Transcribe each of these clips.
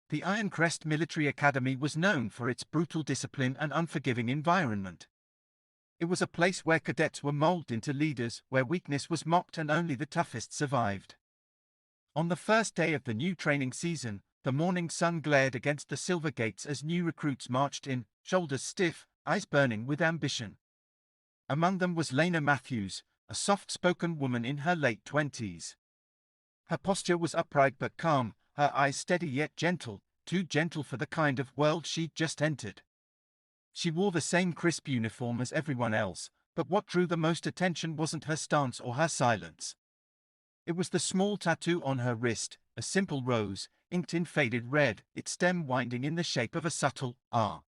The Ironcrest Military Academy was known for its brutal discipline and unforgiving environment. It was a place where cadets were molded into leaders, where weakness was mocked and only the toughest survived. On the first day of the new training season, the morning sun glared against the silver gates as new recruits marched in, shoulders stiff, eyes burning with ambition. Among them was Lena Matthews, a soft-spoken woman in her late 20s. Her posture was upright but calm, her eyes steady yet gentle, too gentle for the kind of world she'd just entered. She wore the same crisp uniform as everyone else, but what drew the most attention wasn't her stance or her silence. It was the small tattoo on her wrist, a simple rose, inked in faded red, its stem winding in the shape of a subtle R.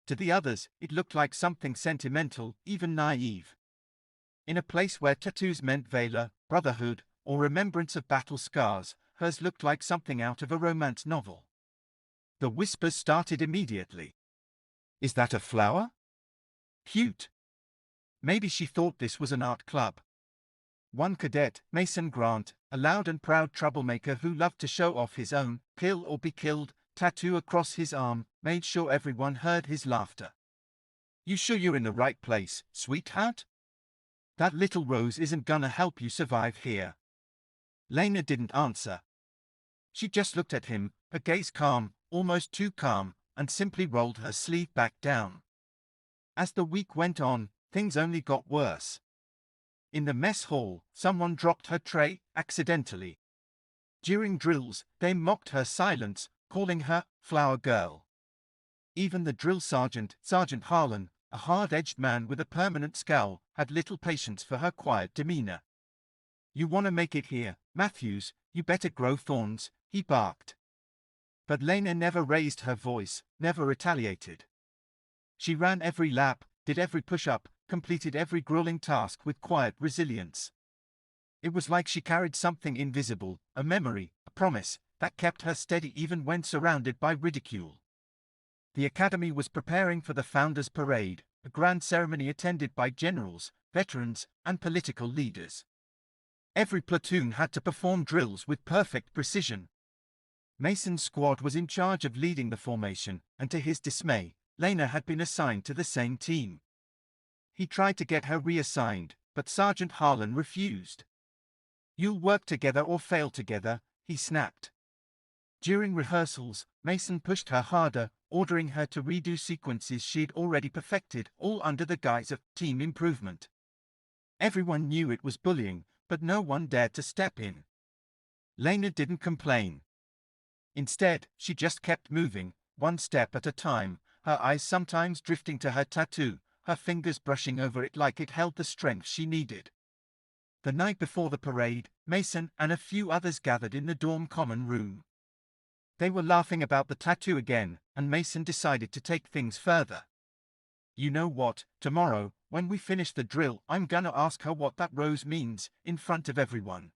To the others, it looked like something sentimental, even naive. In a place where tattoos meant valor, brotherhood, or remembrance of battle scars, hers looked like something out of a romance novel. The whispers started immediately. "Is that a flower? Cute." Maybe she thought this was an art club. One cadet, Mason Grant, a loud and proud troublemaker who loved to show off his own "kill or be killed" tattoo across his arm, made sure everyone heard his laughter. "You sure you're in the right place, sweetheart? That little rose isn't gonna help you survive here." Lena didn't answer. She just looked at him, her gaze calm, almost too calm, and simply rolled her sleeve back down. As the week went on, things only got worse. In the mess hall, someone dropped her tray accidentally. During drills, they mocked her silence, calling her "flower girl." Even the drill sergeant, Sergeant Harlan, a hard-edged man with a permanent scowl, had little patience for her quiet demeanor. "You want to make it here, Matthews, you better grow thorns," he barked. But Lena never raised her voice, never retaliated. She ran every lap, did every push-up, completed every grueling task with quiet resilience. It was like she carried something invisible, a memory, a promise, that kept her steady even when surrounded by ridicule. The academy was preparing for the Founders' Parade, a grand ceremony attended by generals, veterans, and political leaders. Every platoon had to perform drills with perfect precision. Mason's squad was in charge of leading the formation, and to his dismay, Lena had been assigned to the same team. He tried to get her reassigned, but Sergeant Harlan refused. "You'll work together or fail together," he snapped. During rehearsals, Mason pushed her harder, ordering her to redo sequences she'd already perfected, all under the guise of team improvement. Everyone knew it was bullying, but no one dared to step in. Lena didn't complain. Instead, she just kept moving, one step at a time, her eyes sometimes drifting to her tattoo, her fingers brushing over it like it held the strength she needed. The night before the parade, Mason and a few others gathered in the dorm common room. They were laughing about the tattoo again, and Mason decided to take things further. "You know what, tomorrow, when we finish the drill, I'm gonna ask her what that rose means, in front of everyone.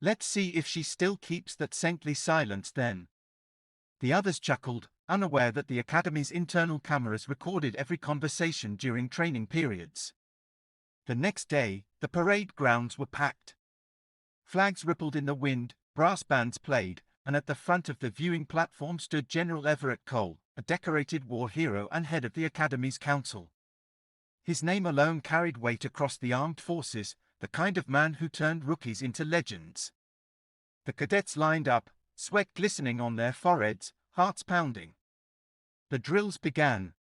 Let's see if she still keeps that saintly silence then." The others chuckled, unaware that the academy's internal cameras recorded every conversation during training periods. The next day, the parade grounds were packed. Flags rippled in the wind, brass bands played, and at the front of the viewing platform stood General Everett Cole, a decorated war hero and head of the Academy's council. His name alone carried weight across the armed forces, the kind of man who turned rookies into legends. The cadets lined up, sweat glistening on their foreheads, hearts pounding. The drills began.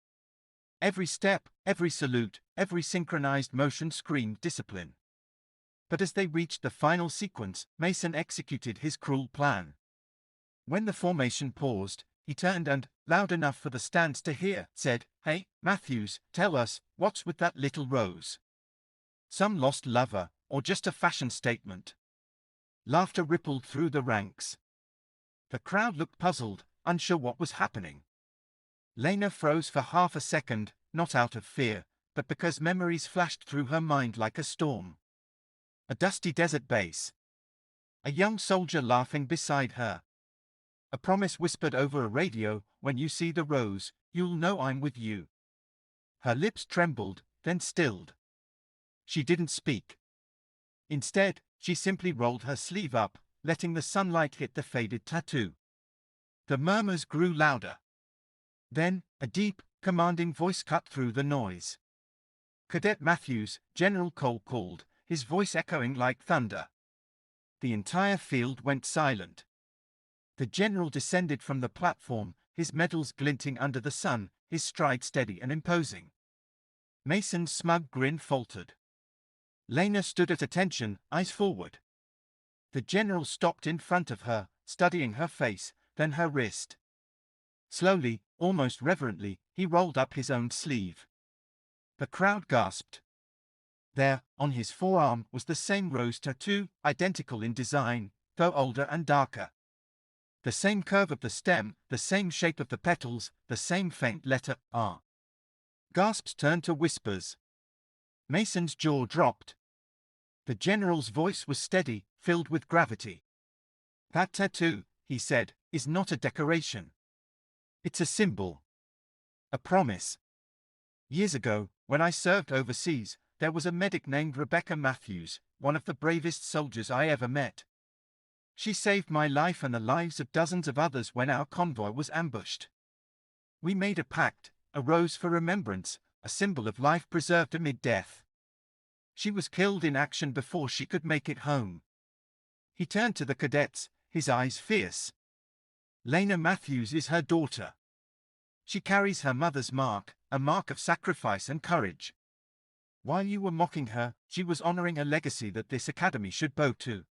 Every step, every salute, every synchronized motion screamed discipline. But as they reached the final sequence, Mason executed his cruel plan. When the formation paused, he turned and, loud enough for the stands to hear, said, "Hey, Matthews, tell us, what's with that little rose? Some lost lover, or just a fashion statement?" Laughter rippled through the ranks. The crowd looked puzzled, unsure what was happening. Lena froze for half a second, not out of fear, but because memories flashed through her mind like a storm. A dusty desert base. A young soldier laughing beside her. A promise whispered over a radio, "When you see the rose, you'll know I'm with you." Her lips trembled, then stilled. She didn't speak. Instead, she simply rolled her sleeve up, letting the sunlight hit the faded tattoo. The murmurs grew louder. Then, a deep, commanding voice cut through the noise. "Cadet Matthews," General Cole called, his voice echoing like thunder. The entire field went silent. The general descended from the platform, his medals glinting under the sun, his stride steady and imposing. Mason's smug grin faltered. Lena stood at attention, eyes forward. The general stopped in front of her, studying her face, then her wrist. Slowly, almost reverently, he rolled up his own sleeve. The crowd gasped. There, on his forearm, was the same rose tattoo, identical in design, though older and darker. The same curve of the stem, the same shape of the petals, the same faint letter R. Gasps turned to whispers. Mason's jaw dropped. The general's voice was steady, filled with gravity. "That tattoo," he said, "is not a decoration. It's a symbol. A promise. Years ago, when I served overseas, there was a medic named Rebecca Matthews, one of the bravest soldiers I ever met. She saved my life and the lives of dozens of others when our convoy was ambushed. We made a pact, a rose for remembrance, a symbol of life preserved amid death. She was killed in action before she could make it home." He turned to the cadets, his eyes fierce. "Lena Matthews is her daughter. She carries her mother's mark, a mark of sacrifice and courage. While you were mocking her, she was honoring a legacy that this academy should bow to."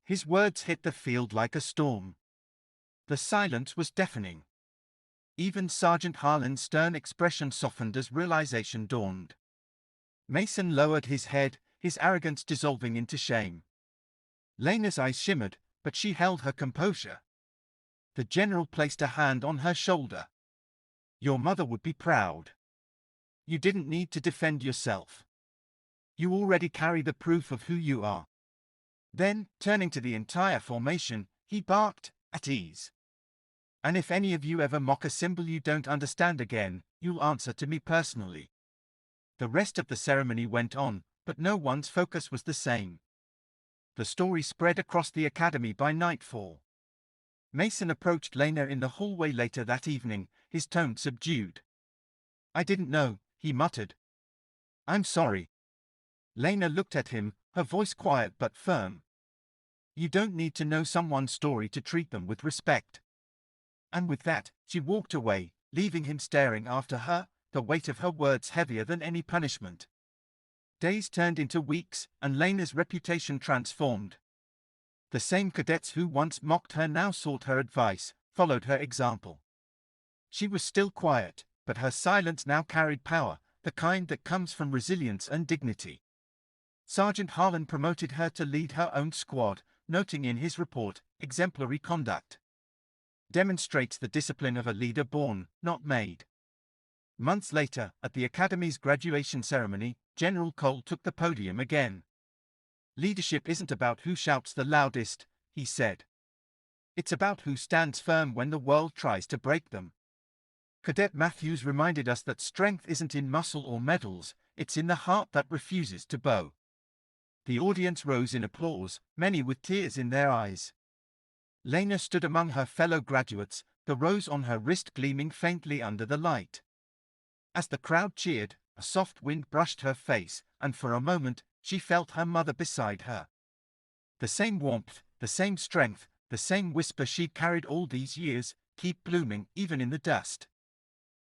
His words hit the field like a storm. The silence was deafening. Even Sergeant Harlan's stern expression softened as realization dawned. Mason lowered his head, his arrogance dissolving into shame. Lena's eyes shimmered, but she held her composure. The general placed a hand on her shoulder. "Your mother would be proud. You didn't need to defend yourself. You already carry the proof of who you are." Then, turning to the entire formation, he barked, "At ease. And if any of you ever mock a symbol you don't understand again, you'll answer to me personally." The rest of the ceremony went on, but no one's focus was the same. The story spread across the academy by nightfall. Mason approached Lena in the hallway later that evening, his tone subdued. "I didn't know," he muttered. "I'm sorry." Lena looked at him, her voice quiet but firm. "You don't need to know someone's story to treat them with respect." And with that, she walked away, leaving him staring after her, the weight of her words heavier than any punishment. Days turned into weeks, and Lena's reputation transformed. The same cadets who once mocked her now sought her advice, followed her example. She was still quiet, but her silence now carried power, the kind that comes from resilience and dignity. Sergeant Harlan promoted her to lead her own squad, noting in his report, "Exemplary conduct. Demonstrates the discipline of a leader born, not made." Months later, at the Academy's graduation ceremony, General Cole took the podium again. "Leadership isn't about who shouts the loudest," he said. "It's about who stands firm when the world tries to break them." Cadet Matthews reminded us that strength isn't in muscle or medals, it's in the heart that refuses to bow. The audience rose in applause, many with tears in their eyes. Lena stood among her fellow graduates, the rose on her wrist gleaming faintly under the light. As the crowd cheered, a soft wind brushed her face, and for a moment, she felt her mother beside her. The same warmth, the same strength, the same whisper she'd carried all these years, "Keep blooming, even in the dust."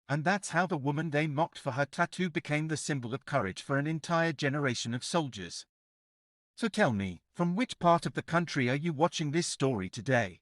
And that's how the woman they mocked for her tattoo became the symbol of courage for an entire generation of soldiers. So tell me, from which part of the country are you watching this story today?